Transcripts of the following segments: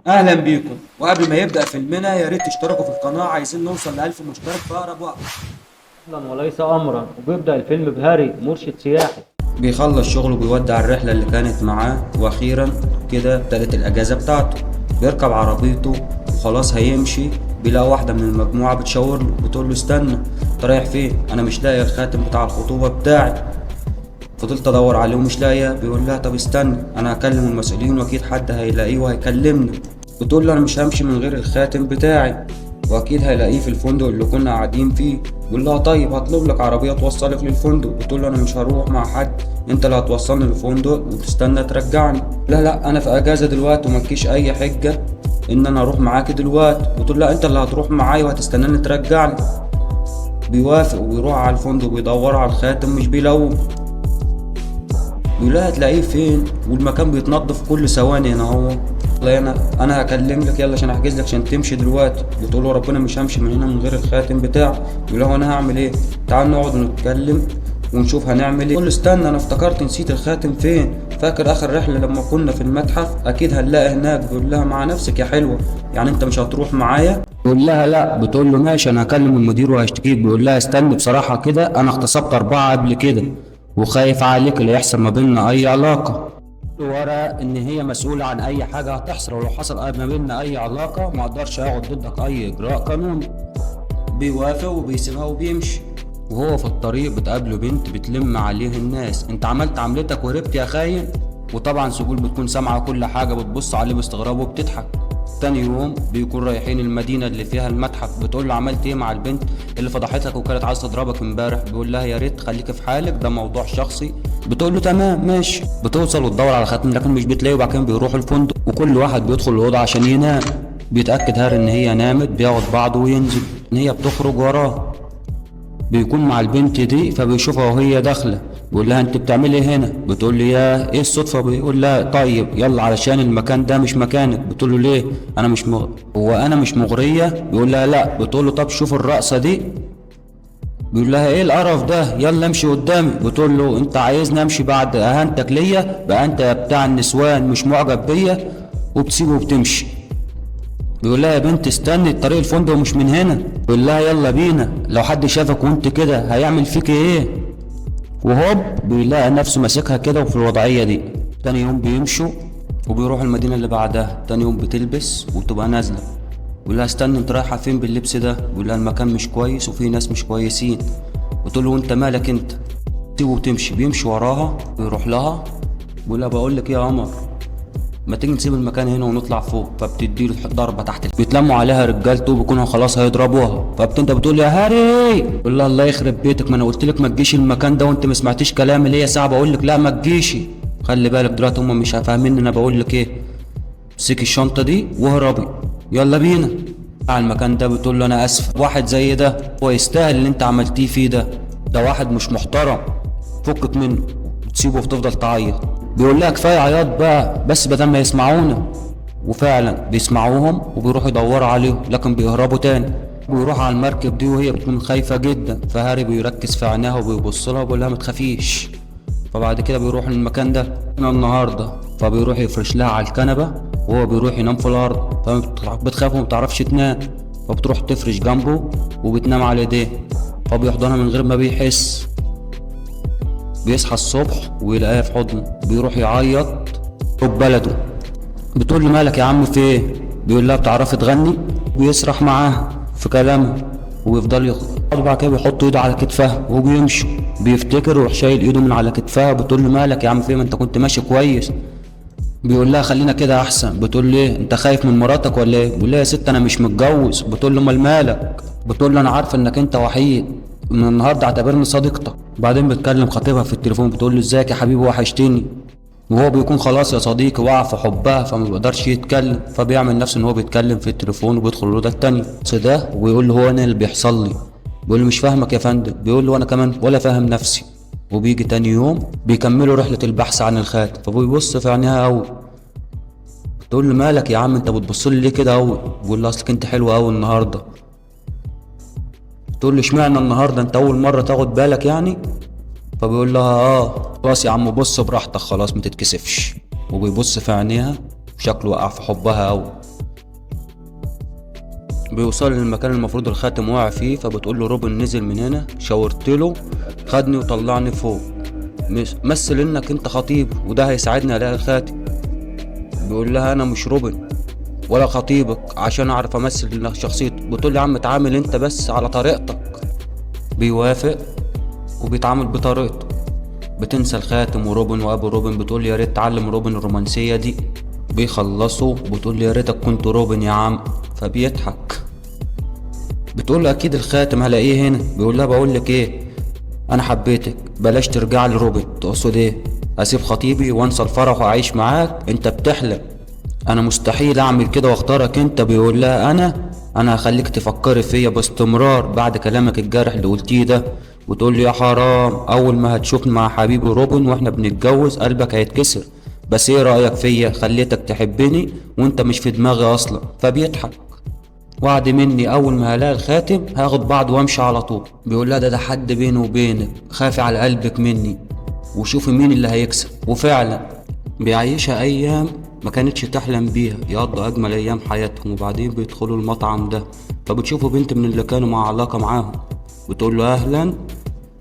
اهلا بيكم. وقبل ما يبدأ فيلمنا يا ريت تشتركوا في القناة، عايزين نوصل ل1000 مشترك في اقرب وقت. أصلا وليس أمرا، وبيبدأ الفيلم بهاري مرشد سياحي. بيخلص شغله بيودع الرحلة اللي كانت معاه، واخيرا كده ابتدت الاجازة بتاعته. بيركب عربيته وخلاص هيمشي، بيلاقي واحدة من المجموعة بتشاور له، بتقول له استنى، انت رايح فين؟ انا مش لاقي الخاتم بتاع الخطوبة بتاعي. فضلت ادور عليه ومش لاقيه. بيقول لها طب استني، انا هكلم المسؤولين واكيد حد هيلاقيه وهيكلمنا. بتقول له انا مش همشي من غير الخاتم بتاعي، واكيد هيلاقيه في الفندق اللي كنا قاعدين فيه. بيقول لها طيب هطلب لك عربيه توصلك للفندق. بتقول له انا مش هروح مع حد، انت اللي هتوصلني للفندق وتستنى ترجعني. لا لا، انا في اجازه دلوقتي وملكيش اي حجه ان انا اروح معاك دلوقتي. بتقول لا، انت اللي هتروح معايا وهتستناني ترجعني. بيوافق ويروح على الفندق ويدور على الخاتم، مش بيلاقوه. بيقول لها هتلاقيه فين؟ والمكان بيتنضف كل ثواني هنا اهو. والله انا هكلم لك يلا عشان احجز لك عشان تمشي دلوقتي. بتقول له ربنا مش همشي من هنا من غير الخاتم بتاعي. بيقول له انا هعمل ايه؟ تعال نقعد ونتكلم ونشوف هنعمل ايه. يقول له استنى، انا افتكرت نسيت الخاتم فين. فاكر اخر رحله لما كنا في المتحف؟ اكيد هنلاقي هناك. بيقول لها مع نفسك يا حلوه، يعني انت مش هتروح معايا؟ بيقول لها لا. بتقول له ماشي، انا هكلم المدير وهشتكيك. بيقول لها استني، بصراحه كده انا اغتصبت 4 قبل كده وخايف عليك اللي يحصل ما بيننا اي علاقه. ورا ان هي مسؤوله عن اي حاجه هتحصل، ولو حصل ما بيننا اي علاقه ما اقدرش اخد ضدك اي اجراء قانوني. بيوافق وبيسيبها وبيمشي. وهو في الطريق بتقابله بنت بتلم عليه الناس، انت عملت عملتك وهربت يا خاين. وطبعا سجول بتكون سامعه كل حاجه، بتبص عليه باستغراب وبتضحك. تاني يوم بيكون رايحين المدينة اللي فيها المتحف. بتقول له عملت ايه مع البنت اللي فضحتك وكانت عايزة تضربك امبارح؟ بيقول لها يا ريت خليك في حالك، ده موضوع شخصي. بتقول له تمام ماشي. بتوصل وتدور على خاتم لكن مش بتلاقيه. وبعد كده بيروحوا الفندق وكل واحد بيدخل الأوضة عشان ينام. بيتأكد هاري ان هي نامت، بياخد بعضه وينزل. ان هي بتخرج وراه، بيكون مع البنت دي فبيشوفها وهي داخله. بيقول لها انت بتعملي ايه هنا؟ بتقول لي يا ايه الصدفه. بيقول لها طيب يلا علشان المكان ده مش مكانك. بتقول له ليه؟ انا مش هو انا مش مغريه؟ بيقول لها لا. بتقول له طب شوف الرقصه دي. بيقول لها ايه القرف ده، يلا امشي قدامي. بتقول له انت عايزني امشي بعد اهانتك ليا؟ بقى انت يا بتاع النسوان مش معجب بيا؟ وبتسيبه وبتمشي. بيقول لها يا بنت استني، طريق الفندق مش من هنا. بيقول لها يلا بينا، لو حد شافك وانت كده هيعمل فيك ايه؟ وهوب بيلاقي نفسه ماسكها كده وفي الوضعية دي. تاني يوم بيمشوا وبيروحوا المدينة اللي بعدها. تاني يوم بتلبس وتبقى نازلة. بيقول لها استني، انت رايحة فين باللبس ده؟ بيقول لها المكان مش كويس وفي ناس مش كويسين. بتقول له انت مالك انت؟ تسيبه وتمشي. بيمشي وراها ويروح لها. بيقول لها بقول لك ايه يا قمر، ما تيجي نسيب المكان هنا ونطلع فوق. فبتديله ضربه تحت بيتلموا عليها رجالته وبيكونوا خلاص هيضربوها. فبتنت بتقول يا هاري. بيقول لها الله يخرب بيتك، ما انا قلت لك ما تجيش المكان ده وانت ما سمعتيش كلامي ليه ساعه بقول لك لا ما تجيش. خلي بالك دلوقتي هم مش فاهمين انا بقول لك ايه. امسكي الشنطه دي واهربي، يلا بينا على المكان ده. بتقول له انا اسف، واحد زي ده هو يستاهل اللي انت عملتيه فيه ده. ده واحد مش محترم، فكك منه. تسيبه وتفضل تعيط. بيقول لها كفايه عياط بقى، بس بدل ما يسمعونا. وفعلا بيسمعوهم وبيروحوا يدوروا عليهم لكن بيهربوا تاني. بيروح على المركب دي وهي بتكون خايفه جدا. فهاري بيركز في عينيها وبيبص لها وبيقول لها ما تخافيش. فبعد كده بيروح للمكان ده النهارده. فبيروح يفرش لها على الكنبه وهو بيروح ينام في الارض. فبتخاف وما بتعرفش تنام. فبتروح تفرش جنبه وبتنام على ايديه. فبيحضنها من غير ما بيحس. بيصحى الصبح ويلاقيها في حضنه. بيروح يعيط في بلده. بتقول له مالك يا عم في ايه؟ بيقول لها بتعرفي تغني؟ بيسرح معاها في كلامها ويفضل بعد كده بيحط ايده على كتفها وبيمشوا. بيفتكر ويروح شايل ايده من على كتفها. بتقول له مالك يا عم في ايه، ما انت كنت ماشي كويس. بيقول لها خلينا كده احسن. بتقول له ايه، انت خايف من مراتك ولا ايه؟ بيقول لها يا ست انا مش متجوز. بتقول له امال مالك؟ بتقول له انا عارفه انك انت وحيد، من النهارده اعتبرني صديقتك. بعدين بتكلم خطيبها في التليفون. بتقول له ازيك يا حبيبي وحشتني. وهو بيكون خلاص يا صديقي وقع في حبها فما بيقدرش يتكلم. فبيعمل نفسه ان هو بيتكلم في التليفون وبيدخل الاوضه التانية ده ويقول له هو انا اللي بيحصل لي. بيقول له مش فاهمك يا فندم. بيقول له انا كمان ولا فاهم نفسي. وبيجي تاني يوم بيكملوا رحله البحث عن الخاتم. فبيبص في عينيها قوي. تقول له مالك يا عم انت بتبص لي ليه كده قوي؟ بيقول له اصلك انت حلوه قوي النهارده. تقول له اشمعنى النهارده، انت اول مره تاخد بالك يعني؟ فبيقول لها اه خلاص يا عم بص براحتك خلاص ما تتكسفش. وبيبص في عينيها وشكله وقع في حبها قوي. بيوصل للمكان المفروض الخاتم واقع فيه، فبتقول له روبن نزل من هنا، شاورت له خدني وطلعني فوق، مثل انك انت خطيب وده هيساعدني الاقي الخاتم. بيقول لها انا مش روبن ولا خطيبك عشان اعرف امثل شخصيتي. بتقول لي يا عم اتعامل انت بس على طريقتك. بيوافق وبيتعامل بطريقته. بتنسى الخاتم وروبن وابو روبن بتقول لي يا ريت تعلم روبن الرومانسيه دي. بيخلصوا بتقول لي يا ريتك كنت روبن يا عم، فبيضحك. بتقول له اكيد الخاتم هلاقيه هنا. بيقول لها بقول لك ايه، انا حبيتك بلاش ترجع لي روبن. تقصد ايه؟ اسيب خطيبي وانسى الفرح واعيش معاك؟ انت بتحلم. انا مستحيل اعمل كده واختارك انت. بيقول لها انا هخليك تفكري فيا باستمرار بعد كلامك الجارح اللي قلتيه ده. وتقول لي يا حرام، اول ما هتشوفني مع حبيبي روبن واحنا بنتجوز قلبك هيتكسر. بس ايه رايك فيا؟ خليتك تحبني وانت مش في دماغي اصلا. فبيضحك. وعد مني اول ما هلاقي الخاتم هاخد بعض وامشي على طول. بيقول لها ده حد بيني وبينك، خافي على قلبك مني وشوفي مين اللي هيكسب. وفعلا بيعيشها ايام ما كانتش تحلم بيها، يقضوا اجمل ايام حياتهم. وبعدين بيدخلوا المطعم ده، فبتشوفوا بنت من اللي كانوا مع علاقة معاهم. بتقول له اهلا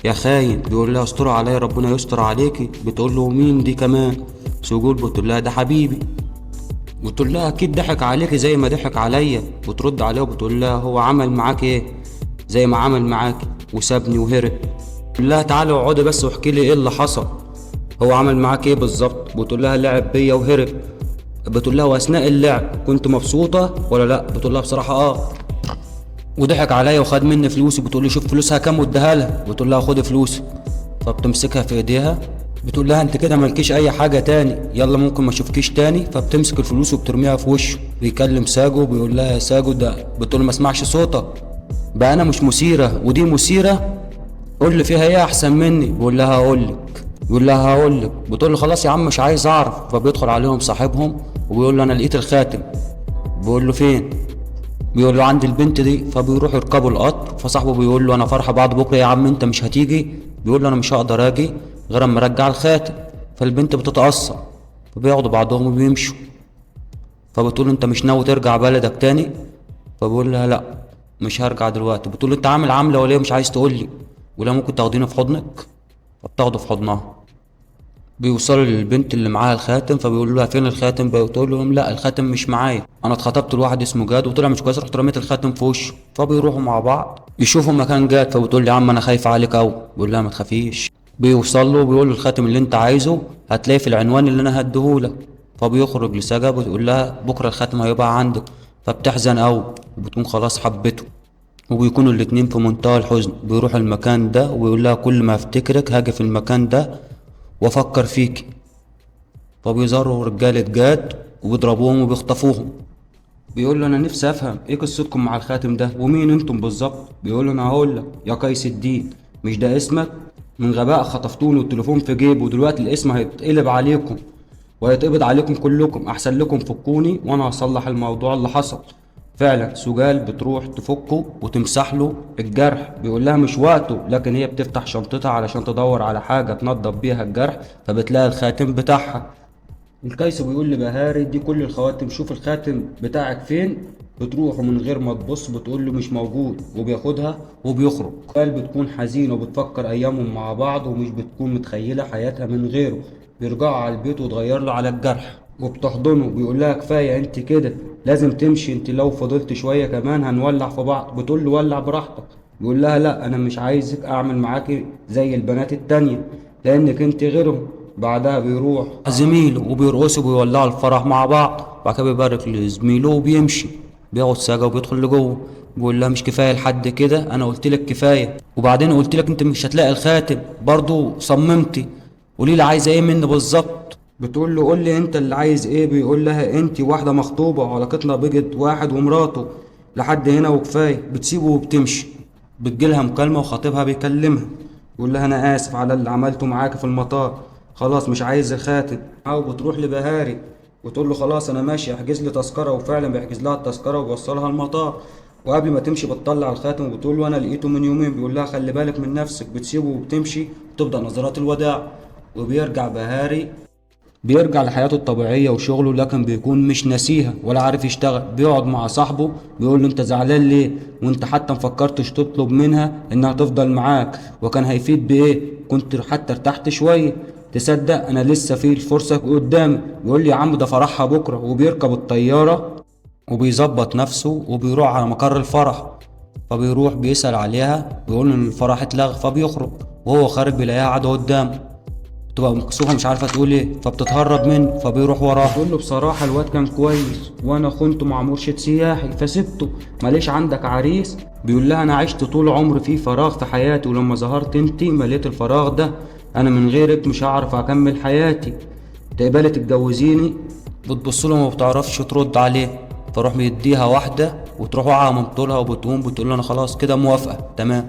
يا خاين. بيقول لها استر عليا ربنا يستر عليكي. بتقول له مين دي كمان؟ سجود. بتقول لها ده حبيبي. بتقول لها اكيد ضحك عليكي زي ما ضحك عليا. بترد عليها وبتقول لها هو عمل معاك ايه؟ زي ما عمل معاكي وسابني وهرب. بتقول لها تعالي اقعدي بس واحكي لي ايه اللي حصل، هو عمل معاك ايه بالظبط؟ بتقول لها لعب بيا وهرب. بتقول لها واثناء اللعب كنت مبسوطه ولا لا؟ بتقول لها بصراحه وضحك عليا وخد مني فلوسي. بتقول لي شوف فلوسها كام واديها لها. بتقول لها خدي فلوسي. فبتمسكها في ايديها. بتقول لها انت كده مالكيش اي حاجه تاني، يلا ممكن ما اشوفكيش تاني. فبتمسك الفلوس وبترميها في وشه. بيكلم ساجو بيقول لها يا ساجو ده. بتقول له ما اسمعش صوتك بقى، انا مش مثيره ودي مثيره، قول لي فيها ايه احسن مني. بيقول لها هقول لك. بيقول لها هقول لك. بتقول له خلاص يا عم مش عايز اعرف. فبيدخل عليهم صاحبهم وبيقول له انا لقيت الخاتم. بيقول له فين؟ بيقول له عند البنت دي. فبيروح يركبوا القطر. فصاحبه بيقول له انا فرحه بعد بكره يا عم، انت مش هتيجي؟ بيقول له انا مش هقدر اجي غير اما ارجع الخاتم. فالبنت بتتأثر. فبياخدوا بعضهم وبيمشوا. فبتقول له انت مش ناوي ترجع بلدك تاني؟ فبيقول لها لا مش هرجع دلوقتي. بتقول له انت عامل عامله ولا ايه مش عايز تقول لي؟ ولا ممكن تاخديني في حضنك؟ فبتاخده في حضنها. بيوصلوا للبنت اللي معاها الخاتم. فبيقولوا لها فين الخاتم؟ بتقول لهم لا الخاتم مش معايا، انا اتخطبت لواحد اسمه جاد وطلع مش كويس، رحت رميت الخاتم في وشه. فبيروحوا مع بعض يشوفوا مكان جاد. فبتقول لي يا عم انا خايفه عليك قوي. بيقول لها ما تخافيش. بيوصل له وبيقول له الخاتم اللي انت عايزه هتلاقيه في العنوان اللي انا هديهولك. فبيخرج لسجا وتقول لها بكره الخاتم هيبقى عندك. فبتحزن قوي وبتكون خلاص حبته. وبيكونوا الاتنين في منتهى الحزن. بيروح المكان ده ويقول لها كل ما افتكرك هاجي في المكان ده وافكر فيك. فبيظهروا رجالة جاد وبيضربوهم وبيخطفوهم. بيقول له انا نفسي افهم ايه قصتكم مع الخاتم ده ومين انتم بالظبط. بيقول له انا هقول لك يا قيس الدين، مش ده اسمك؟ من غباء خطفتوني والتليفون في جيبه، ودلوقتي الاسم هيتقلب عليكم وهيتقبض عليكم كلكم. احسن لكم فكوني وانا هصلح الموضوع اللي حصل. فعلا سجال بتروح تفكه وتمسح له الجرح. بيقول لها مش وقته، لكن هي بتفتح شنطتها علشان تدور على حاجه تنضف بيها الجرح. فبتلاقي الخاتم بتاعها. القيس بيقول لبهاري دي كل الخواتم، شوف الخاتم بتاعك فين. بتروح ومن غير ما تبص بتقول له مش موجود وبياخدها وبيخرج. قال بتكون حزينة وبتفكر ايامهم مع بعض ومش بتكون متخيلة حياتها من غيره. بيرجعوا على البيت وتغير له على الجرح وبتحضنه. بيقول لها كفاية انت كده، لازم تمشي، انت لو فضلت شوية كمان هنولع في بعض. بتقول له ولع براحتك. بيقول لها لا انا مش عايزك اعمل معاكي زي البنات التانية لانك انت غيرهم. بعدها بيروح زميله وبيرقصوا وبيولعوا الفرح مع بعض. بعد كده بيبارك لزميله وبيمشي. بياخد ساجة وبيدخل لجوه. بيقول لها مش كفايه لحد كده؟ انا قلت لك كفايه، وبعدين قلت لك انت مش هتلاقي الخاتم برضو صممتي. قولي لي عايزه ايه مني بالظبط؟ بتقول له قول لي انت اللي عايز ايه. بيقول لها انت واحده مخطوبه وعلاقتنا بقت واحد ومراته لحد هنا وكفايه. بتسيبه وبتمشي. بتجيلها مكالمه وخطيبها بيكلمها. بيقول لها انا اسف على اللي عملته معاك في المطار، خلاص مش عايز الخاتم. او بتروح لبهاري وتقول له خلاص انا ماشي احجز لي تذكره. وفعلا بيحجز لها التذكره وبيوصلها المطار. وقبل ما تمشي بتطلع الخاتم وبتقول له انا لقيته من يومين. بيقول لها خلي بالك من نفسك. بتسيبه وبتمشي وتبدا نظرات الوداع. وبيرجع بهاري بيرجع لحياته الطبيعية وشغله، لكن بيكون مش ناسيها ولا عارف يشتغل. بيقعد مع صاحبه بيقول له انت زعلان ليه، وانت حتى مفكرتش تطلب منها انها تفضل معاك، وكان هيفيد بايه، كنت حتى ارتحت شوية. تصدق انا لسه في الفرصة قدامي. يقول لي يا عم ده فرحها بكرة، وبيركب الطيارة وبيظبط نفسه وبيروح على مقر الفرح. فبيروح بيسأل عليها، بيقول له ان الفرح اتلغى. فبيخرج وهو خارج بيلاقيها قاعدة قدامه، بتبقى مكسوفة مش عارفة تقول ايه، فبتتهرب منه. فبيروح وراه بيقول له بصراحة الواد كان كويس، وانا خنته مع مرشد سياحي فسبته، ماليش عندك عريس؟ بيقول لها انا عشت طول عمري في فراغ في حياتي، ولما ظهرت انتي مليت الفراغ ده، انا من غيرك مش هعرف اكمل حياتي، تقبلي تتجوزيني؟ بتبص له ما بتعرفش ترد عليه. فروح بيديها واحدة وتروح واقعة مامتولها، وبتقوم بتقول له انا خلاص كده موافقة تمام،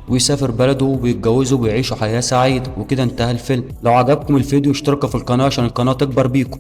ويسافر بلده وبيتجوزوا وبيعيشوا حياة سعيدة. وكده انتهى الفيلم. لو عجبكم الفيديو اشتركوا في القناة عشان القناة تكبر بيكم.